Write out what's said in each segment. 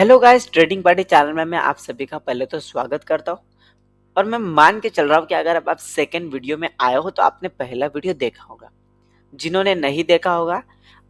Hello guys, trading party channel में मैं आप सभी का पहले तो स्वागत करता हूँ। और मैं मान के चल रहा हूँ कि अगर आप सेकंड वीडियो में आए हो तो आपने पहला वीडियो देखा होगा। जिन्होंने नहीं देखा होगा,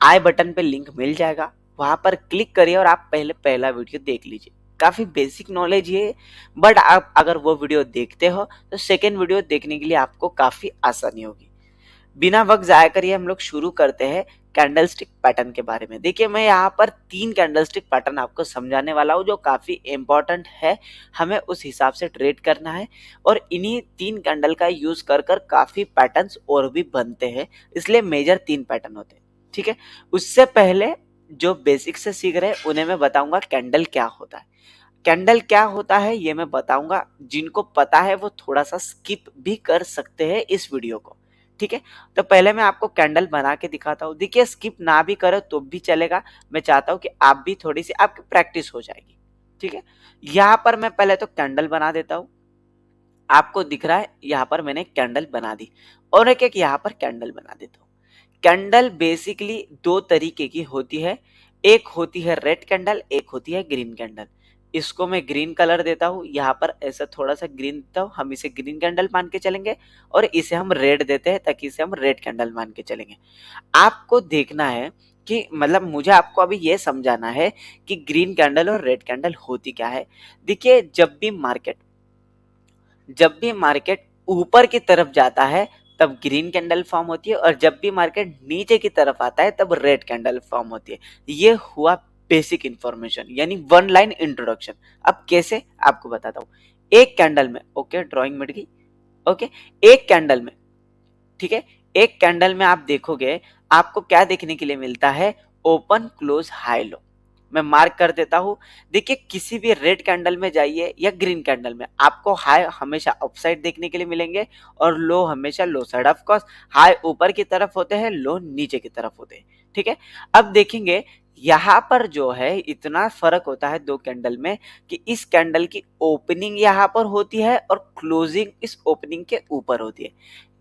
आई बटन पे लिंक मिल जाएगा, वहां पर क्लिक करिए और आप पहले पहला वीडियो देख लीजिए। काफी बेसिक नॉलेज है, बट आप अगर वो वीडियो देखते हो तो सेकेंड वीडियो देखने के लिए आपको काफी आसानी होगी। बिना वक्त जाया करिए हम लोग शुरू करते हैं कैंडलस्टिक पैटर्न के बारे में। देखिए, मैं यहाँ पर 3 कैंडलस्टिक पैटर्न आपको समझाने वाला हूँ जो काफी इंपॉर्टेंट है। हमें उस हिसाब से ट्रेड करना है और इन्हीं 3 कैंडल का यूज कर कर काफी पैटर्न्स और भी बनते हैं, इसलिए मेजर 3 पैटर्न होते हैं। ठीक है, उससे पहले जो बेसिक से सीख रहे हैं उन्हें मैं बताऊंगा कैंडल क्या होता है। कैंडल क्या होता है ये मैं बताऊंगा, जिनको पता है वो थोड़ा सा स्किप भी कर सकते हैं इस वीडियो को। ठीक है, तो पहले मैं आपको कैंडल बना के दिखाता हूँ। देखिए, स्किप ना भी करो तो भी चलेगा। मैं चाहता हूँ कि आप भी थोड़ी सी आपकी प्रैक्टिस हो जाएगी। ठीक है, यहाँ पर मैं पहले तो कैंडल बना देता हूँ। आपको दिख रहा है यहाँ पर मैंने कैंडल बना दी और एक एक यहाँ पर कैंडल बना देता हूँ। कैंडल बेसिकली दो तरीके की होती है। एक होती है रेड कैंडल, एक होती है ग्रीन कैंडल। इसको मैं ग्रीन कलर देता हूँ, यहाँ पर ऐसा थोड़ा सा ग्रीन देता हूँ, हम इसे ग्रीन कैंडल मान के चलेंगे। और इसे हम रेड देते हैं ताकि इसे हम रेड कैंडल मान के चलेंगे। आपको देखना है कि मतलब मुझे आपको अभी ये समझाना है कि ग्रीन कैंडल और रेड कैंडल होती क्या है। देखिए, जब भी मार्केट ऊपर की तरफ जाता है तब ग्रीन कैंडल फॉर्म होती है, और जब भी मार्केट नीचे की तरफ आता है तब रेड कैंडल फॉर्म होती है। ये हुआ बेसिक इंफॉर्मेशन, यानी वन लाइन इंट्रोडक्शन। अब कैसे आपको बताता हूँ। एक कैंडल में, ओके ड्राइंग मिट गई। ओके, एक कैंडल में, ठीक है, एक कैंडल में आप देखोगे आपको क्या देखने के लिए मिलता है, ओपन क्लोज हाई लो। मैं मार्क कर देता हूं। देखिए, किसी भी रेड कैंडल में जाइए या ग्रीन कैंडल में, आपको हाई हमेशा अपसाइड देखने के लिए मिलेंगे और लो हमेशा लो साइड। ऑफ कोर्स हाई ऊपर की तरफ होते हैं, लो नीचे की तरफ होते हैं। ठीक है, अब देखेंगे यहां पर जो है इतना फर्क होता है दो कैंडल में कि इस कैंडल की ओपनिंग यहां पर होती है और क्लोजिंग इस ओपनिंग के ऊपर होती है।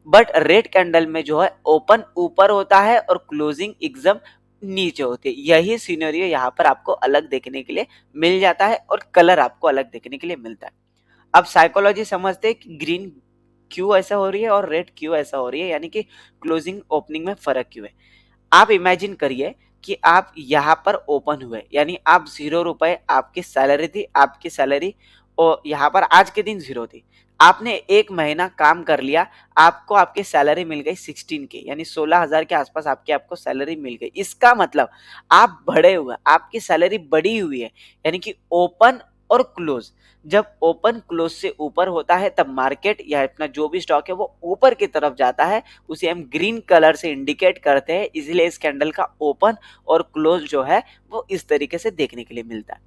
बट रेड कैंडल में जो है ओपन ऊपर होता है और क्लोजिंग एकदम नीचे होती है। यही सिनेरियो यहाँ पर आपको अलग देखने के लिए मिल जाता है और कलर आपको अलग देखने के लिए मिलता है। अब साइकोलॉजी समझते हैं कि ग्रीन क्यों ऐसा हो रही है और रेड क्यों ऐसा हो रही है, यानी कि क्लोजिंग ओपनिंग में फर्क क्यों है। आप इमेजिन करिए कि आप यहाँ पर ओपन हुए, यानी आप 0 रुपए आपकी सैलरी थी, आपकी सैलरी और यहाँ पर आज के दिन 0 थी। आपने एक महीना काम कर लिया, आपको आपकी सैलरी मिल गई 16 के, यानी 16,000 के आसपास आपको सैलरी मिल गई। इसका मतलब आप बढ़े हुए, आपकी सैलरी बढ़ी हुई है। यानी कि ओपन और क्लोज, जब ओपन क्लोज से ऊपर होता है तब मार्केट या अपना जो भी स्टॉक है वो ऊपर की तरफ जाता है। उसे हम ग्रीन कलर से इंडिकेट करते हैं, इसलिए इस कैंडल का ओपन और क्लोज जो है वो इस तरीके से देखने के लिए मिलता है।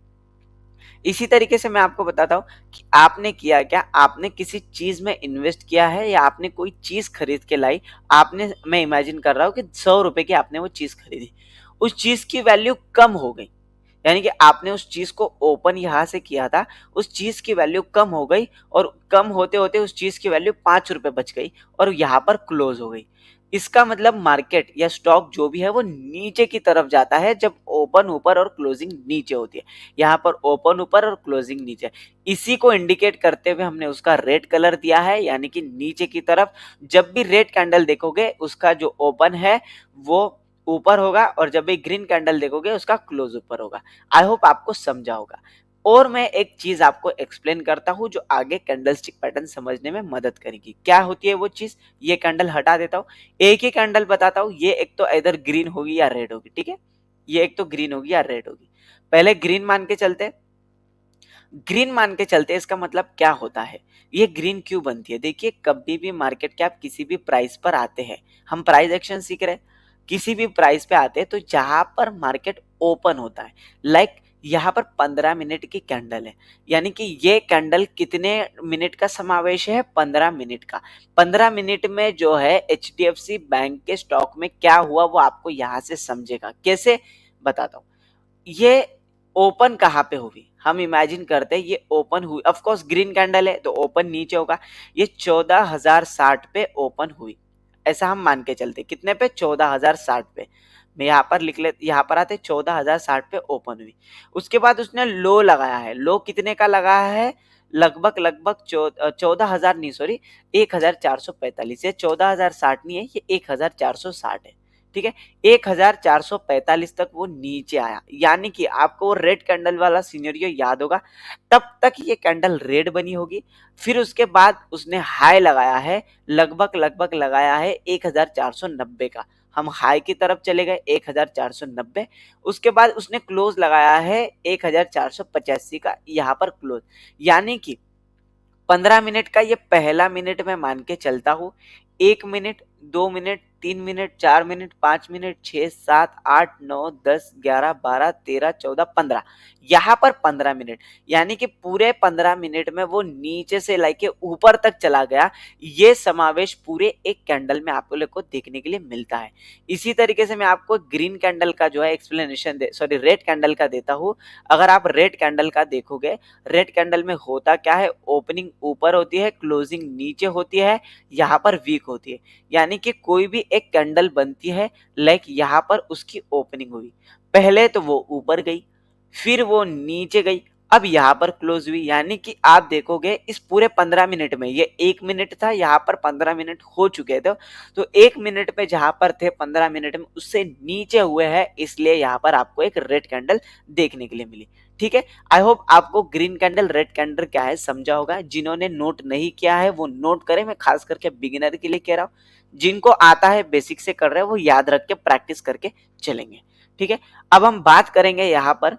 इसी तरीके से मैं आपको बताता हूँ कि आपने किया क्या। आपने किसी चीज में इन्वेस्ट किया है या आपने कोई चीज खरीद के लाई। आपने, मैं इमेजिन कर रहा हूँ कि 100 रुपए की आपने वो चीज खरीदी, उस चीज की वैल्यू कम हो गई। यानी कि आपने उस चीज को ओपन यहां से किया था, उस चीज की वैल्यू कम हो गई और कम होते होते उस चीज की वैल्यू 5 रुपए बच गई और यहाँ पर क्लोज हो गई। इसका मतलब मार्केट या स्टॉक जो भी है वो नीचे की तरफ जाता है जब ओपन ऊपर और क्लोजिंग नीचे होती है। यहाँ पर ओपन ऊपर और क्लोजिंग नीचे, इसी को इंडिकेट करते हुए हमने उसका रेड कलर दिया है, यानी कि नीचे की तरफ। जब भी रेड कैंडल देखोगे उसका जो ओपन है वो ऊपर होगा और जब भी ग्रीन कैंडल देखोगे उसका क्लोज ऊपर होगा। आई होप आपको समझा होगा। और मैं एक चीज आपको एक्सप्लेन करता हूं जो आगे कैंडलस्टिक पैटर्न समझने में मदद करेगी। क्या होती है वो चीज, ये कैंडल हटा देता हूं। एक ही कैंडल बताता हूं, ये एक तो इधर ग्रीन होगी या रेड होगी। ठीक है, ये एक तो ग्रीन होगी या रेड होगी। पहले ग्रीन मान के चलते, ग्रीन मान के चलते इसका मतलब क्या होता है, ये ग्रीन क्यों बनती है। देखिए, कभी भी मार्केट के आप किसी भी प्राइस पर आते हैं, हम प्राइस एक्शन सीख रहे हैं, किसी भी प्राइस पे आते हैं तो जहां पर मार्केट ओपन होता है, लाइक यहाँ पर 15 मिनट की कैंडल है, यानी कि ये कैंडल कितने मिनट का समावेश है, 15 मिनट का। 15 मिनट में जो है HDFC बैंक के स्टॉक में क्या हुआ वो आपको यहाँ से समझेगा। कैसे बताता हूँ। ये ओपन कहाँ पे हुई, हम इमेजिन करते हैं ये ओपन हुई, ऑफ कोर्स ग्रीन कैंडल है तो ओपन नीचे होगा। ये 14,060 पे ओपन हुई, ऐसा हम मान के चलते। कितने पे, 14,060 पे। मैं यहाँ पर लिख ले, यहाँ पर आते 14,060 पे ओपन हुई। उसके बाद उसने लो लगाया है, लो कितने का लगाया है, लगभग लगभग 14,000 नहीं, सॉरी 1,445, ये 14,060 नहीं है, ये 1,460 है। ठीक है, 1,445 तक वो नीचे आया, यानी कि आपको वो रेड कैंडल वाला सिनेरियो याद होगा। तब तक ये कैंडल रेड बनी होगी, फिर उसके बाद उसने हाई लगाया है, लगभग लगभग लगाया है 1,490 का। हम हाई की तरफ चले गए 1,490, उसके बाद उसने क्लोज लगाया है 1,485 का, यहाँ पर क्लोज, यानी कि 15 मिनट का ये पहला मिनट मैं मान के चलता हूँ। 1 minute, 2 minute, 3 minute, 4 minute, 5 minute, 6, 7, 8, 9, 10, 11, 12, 13, 14, 15, यहाँ पर 15 मिनट, यानी कि पूरे 15 मिनट में वो नीचे से लेके ऊपर तक चला गया। ये समावेश पूरे एक कैंडल में आप लोग को देखने के लिए मिलता है। इसी तरीके से मैं आपको ग्रीन कैंडल का जो है एक्सप्लेनेशन सॉरी रेड कैंडल का देता हूँ। अगर आप रेड कैंडल का देखोगे, रेड कैंडल में होता क्या है, ओपनिंग ऊपर होती है, क्लोजिंग नीचे होती है, यहाँ पर वीक होती है। यानी कि कोई भी एक कैंडल बनती है, लाइक यहाँ पर उसकी ओपनिंग हुई, पहले तो वो ऊपर गई, फिर वो नीचे गई, अब यहाँ पर क्लोज हुई। यानी कि आप देखोगे इस पूरे 15 मिनट में, ये 1 मिनट था, यहाँ पर 15 मिनट हो चुके थे, तो 1 मिनट पे जहां पर थे 15 मिनट में उससे नीचे हुए हैं, इसलिए यहाँ पर आपको एक रेड कैंडल देखने के लिए मिली। ठीक है, आई होप आपको ग्रीन कैंडल रेड कैंडल क्या है समझा होगा। जिन्होंने नोट नहीं किया है वो नोट करें, मैं खास करके बिगिनर के लिए कह रहा हूँ। जिनको आता है बेसिक से कर रहे हैं वो याद रख के प्रैक्टिस करके चलेंगे। ठीक है, अब हम बात करेंगे यहाँ पर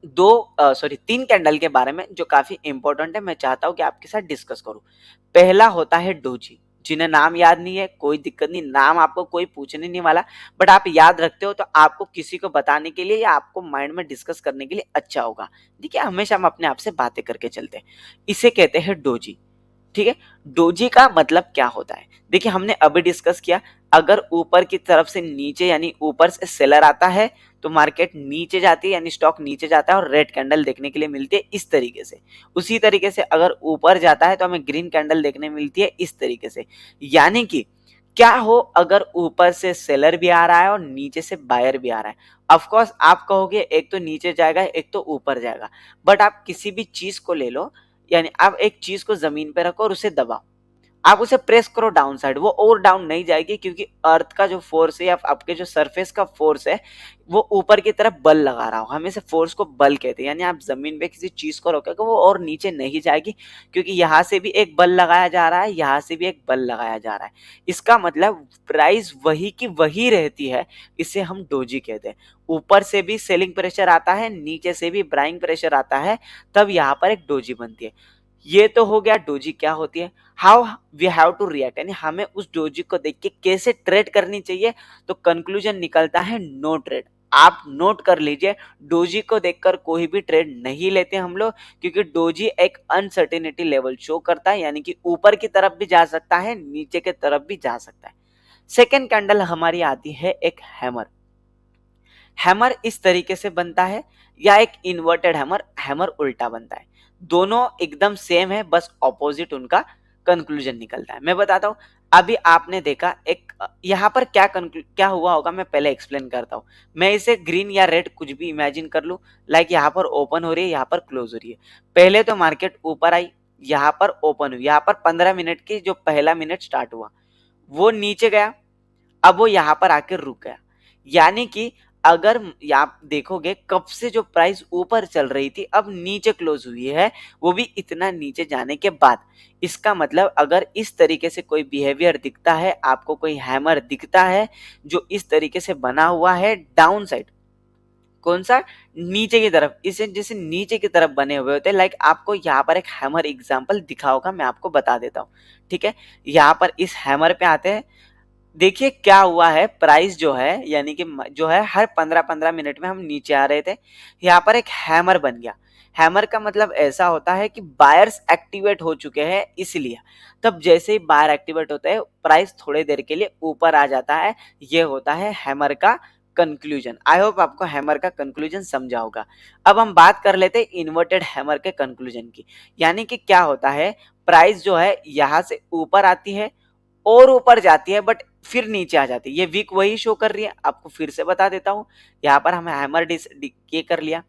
तीन कैंडल के बारे में जो काफी इंपॉर्टेंट है, मैं चाहता हूं कि आपके साथ डिस्कस करूं। पहला होता है डोजी। जिन्हें नाम याद नहीं है कोई दिक्कत नहीं, नाम आपको कोई पूछने नहीं वाला, बट आप याद रखते हो तो आपको किसी को बताने के लिए या आपको माइंड में डिस्कस करने के लिए अच्छा होगा। देखिए, हमेशा हम अपने आप से बातें करके चलते हैं। इसे कहते हैं डोजी। ठीक है, डोजी का मतलब क्या होता है, देखिए हमने अभी डिस्कस किया। अगर ऊपर की तरफ से नीचे यानी ऊपर से सेलर आता है तो मार्केट नीचे जाती है, यानी स्टॉक नीचे जाता है और रेड कैंडल देखने के लिए मिलती है इस तरीके से। उसी तरीके से अगर ऊपर जाता है तो हमें ग्रीन कैंडल देखने मिलती है इस तरीके से। यानी कि क्या हो, अगर ऊपर से सेलर भी आ रहा है और नीचे से बायर भी आ रहा है, ऑफ कोर्स आप कहोगे एक तो नीचे जाएगा एक तो ऊपर जाएगा, बट आप किसी भी चीज को ले लो, यानी आप एक चीज को जमीन पे रखो और उसे दबाओ, आप उसे प्रेस करो डाउन साइड, वो और डाउन नहीं जाएगी, क्योंकि अर्थ का जो फोर्स है या आपके जो सरफेस का फोर्स है वो ऊपर की तरफ बल लगा रहा हो, हम इसे फोर्स को बल कहते हैं। यानी आप जमीन पे किसी चीज को रखोगे वो और नीचे नहीं जाएगी, क्योंकि यहाँ से भी एक बल लगाया जा रहा है, यहाँ से भी एक बल लगाया जा रहा है। इसका मतलब प्राइस वही की वही रहती है, इसे हम डोजी कहते हैं। ऊपर से भी सेलिंग प्रेशर आता है, नीचे से भी बाइंग प्रेशर आता है, तब यहाँ पर एक डोजी बनती है। ये तो हो गया डोजी क्या होती है, how we have to react, यानी हमें उस डोजी को देख के कैसे ट्रेड करनी चाहिए। तो कंक्लूजन निकलता है नो ट्रेड। आप नोट कर लीजिए, डोजी को देखकर कोई भी ट्रेड नहीं लेते हम लोग, क्योंकि डोजी एक अनसर्टेनिटी लेवल शो करता है, यानी कि ऊपर की तरफ भी जा सकता है नीचे की तरफ भी जा सकता है। सेकेंड कैंडल हमारी आती है एक हैमर। हैमर इस तरीके से बनता है, या एक इन्वर्टेड हैमर, हैमर उल्टा बनता है। दोनों एकदम सेम है, बस ऑपोजिट उनका कंक्लूजन निकलता है। मैं बताता हूं, अभी आपने देखा एक यहाँ पर क्या हुआ होगा, मैं पहले एक्सप्लेन करता हूँ। मैं इसे ग्रीन या रेड कुछ भी इमेजिन कर लूं, लाइक यहाँ पर ओपन हो रही है, यहाँ पर क्लोज हो रही है। पहले तो मार्केट ऊपर आई, यहाँ पर ओपन हुई, यहाँ पर 15 मिनट की जो पहला मिनट स्टार्ट हुआ वो नीचे गया, अब वो यहाँ पर आकर रुक गया। यानी कि अगर आप देखोगे कब से जो प्राइस ऊपर चल रही थी अब नीचे क्लोज हुई है, वो भी इतना नीचे जाने के बाद। इसका मतलब अगर इस तरीके से कोई बिहेवियर दिखता है आपको, कोई हैमर दिखता है जो इस तरीके से बना हुआ है डाउन साइड, कौन सा, नीचे की तरफ, इसे जैसे नीचे की तरफ बने हुए होते हैं, लाइक आपको यहाँ पर एक हैमर एग्जांपल दिखा होगा, मैं आपको बता देता हूँ। ठीक है, यहाँ पर इस हैमर पे आते हैं। देखिए क्या हुआ है, प्राइस जो है यानी कि जो है हर 15-15 मिनट में हम नीचे आ रहे थे, यहाँ पर एक हैमर बन गया। हैमर का मतलब ऐसा होता है कि बायर्स एक्टिवेट हो चुके हैं, इसलिए तब जैसे ही बायर एक्टिवेट होता है प्राइस थोड़ी देर के लिए ऊपर आ जाता है। ये होता है हैमर का कंक्लूजन। आई होप आपको हैमर का कंक्लूजन समझा होगा। अब हम बात कर लेते हैं इन्वर्टेड हैमर के कंक्लूजन की। यानी कि क्या होता है, प्राइस जो है यहाँ से ऊपर आती है और ऊपर जाती है, बट फिर नीचे आ जाती है। ये वीक वही शो कर रही है, आपको फिर से बता देता हूँ। यहाँ पर हमें हैमर ये कर लिया,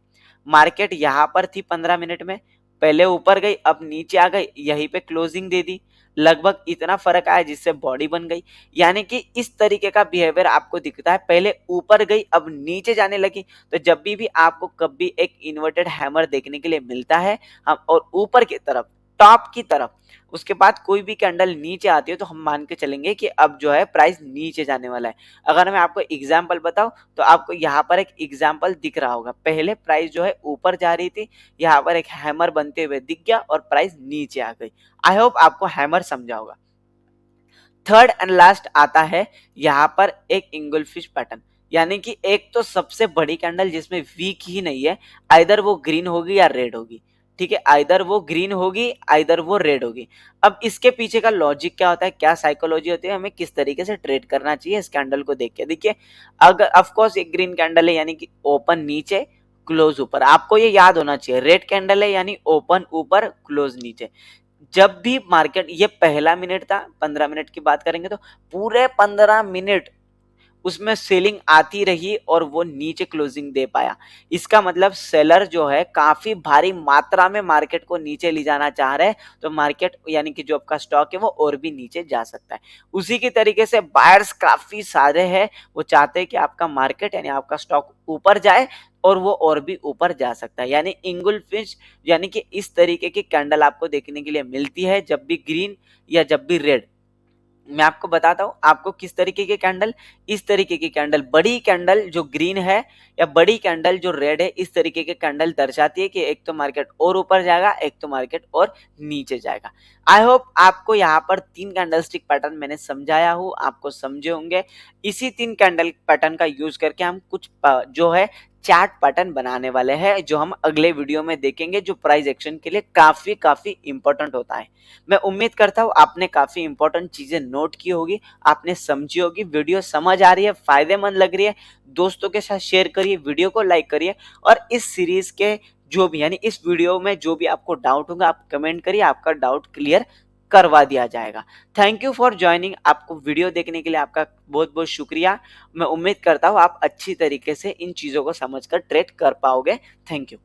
मार्केट यहाँ पर थी 15 मिनट में, पहले ऊपर गई अब नीचे आ गई, यहीं पे क्लोजिंग दे दी, लगभग इतना फर्क आया जिससे बॉडी बन गई। यानी कि इस तरीके का बिहेवियर आपको दिखता है, पहले ऊपर गई अब नीचे जाने लगी। तो जब भी आपको कभी एक इन्वर्टेड हैमर देखने के लिए मिलता है हम और ऊपर की तरफ टॉप की तरफ, उसके बाद कोई भी कैंडल नीचे आती है तो हम मान के चलेंगे कि अब जो है प्राइस नीचे जाने वाला है। अगर मैं आपको एग्जांपल बताऊं तो आपको यहाँ पर एक एग्जांपल दिख रहा होगा, पहले प्राइस जो है ऊपर जा रही थी, यहाँ पर एक हैमर बनते हुए दिख गया और प्राइस नीचे आ गई। आई होप आपको हैमर समझा होगा। थर्ड एंड लास्ट आता है यहाँ पर एक इंगलफिश पैटर्न, यानी कि एक तो सबसे बड़ी कैंडल जिसमें वीक ही नहीं है, आइदर वो ग्रीन होगी या रेड होगी। ठीक है, आइदर वो ग्रीन होगी आइदर वो रेड होगी। अब इसके पीछे का लॉजिक क्या होता है, क्या साइकोलॉजी होती है, हमें किस तरीके से ट्रेड करना चाहिए इस कैंडल को देख के। देखिए, अगर ऑफकोर्स एक ग्रीन कैंडल है यानी कि ओपन नीचे क्लोज ऊपर, आपको ये याद होना चाहिए। रेड कैंडल है यानी ओपन ऊपर क्लोज नीचे। जब भी मार्केट, ये पहला मिनट था, 15 मिनट की बात करेंगे तो पूरे 15 मिनट उसमें सेलिंग आती रही और वो नीचे क्लोजिंग दे पाया। इसका मतलब सेलर जो है काफी भारी मात्रा में मार्केट को नीचे ले जाना चाह रहे हैं, तो मार्केट यानी कि जो आपका स्टॉक है वो और भी नीचे जा सकता है। उसी की तरीके से बायर्स काफी सारे हैं, वो चाहते हैं कि आपका मार्केट यानी आपका स्टॉक ऊपर जाए और वो और भी ऊपर जा सकता है। यानी इंगुलफिश यानी कि इस तरीके की कैंडल आपको देखने के लिए मिलती है जब भी ग्रीन या जब भी रेड। मैं आपको बताता हूं आपको किस तरीके की कैंडल, इस तरीके की कैंडल, बड़ी कैंडल जो ग्रीन है या बड़ी कैंडल जो रेड है, इस तरीके की कैंडल दर्शाती है कि एक तो मार्केट और ऊपर जाएगा, एक तो मार्केट और नीचे जाएगा। आई होप आपको यहाँ पर 3 कैंडलस्टिक पैटर्न मैंने समझाया हूँ, आपको समझे होंगे। इसी 3 कैंडल पैटर्न का यूज करके हम कुछ जो है चार्ट पैटर्न बनाने वाले हैं, जो हम अगले वीडियो में देखेंगे, जो प्राइस एक्शन के लिए काफी काफी इंपॉर्टेंट होता है। मैं उम्मीद करता हूँ आपने काफी इंपॉर्टेंट चीजें नोट की होगी, आपने समझी होगी, वीडियो समझ आ रही है, फायदेमंद लग रही है, दोस्तों के साथ शेयर करिए, वीडियो को लाइक करिए। और इस सीरीज के जो भी यानी इस वीडियो में जो भी आपको डाउट होगा आप कमेंट करिए, आपका डाउट क्लियर करवा दिया जाएगा। थैंक यू फॉर ज्वाइनिंग, आपको वीडियो देखने के लिए आपका बहुत बहुत शुक्रिया। मैं उम्मीद करता हूँ आप अच्छी तरीके से इन चीजों को समझकर ट्रेड कर पाओगे। Thank you.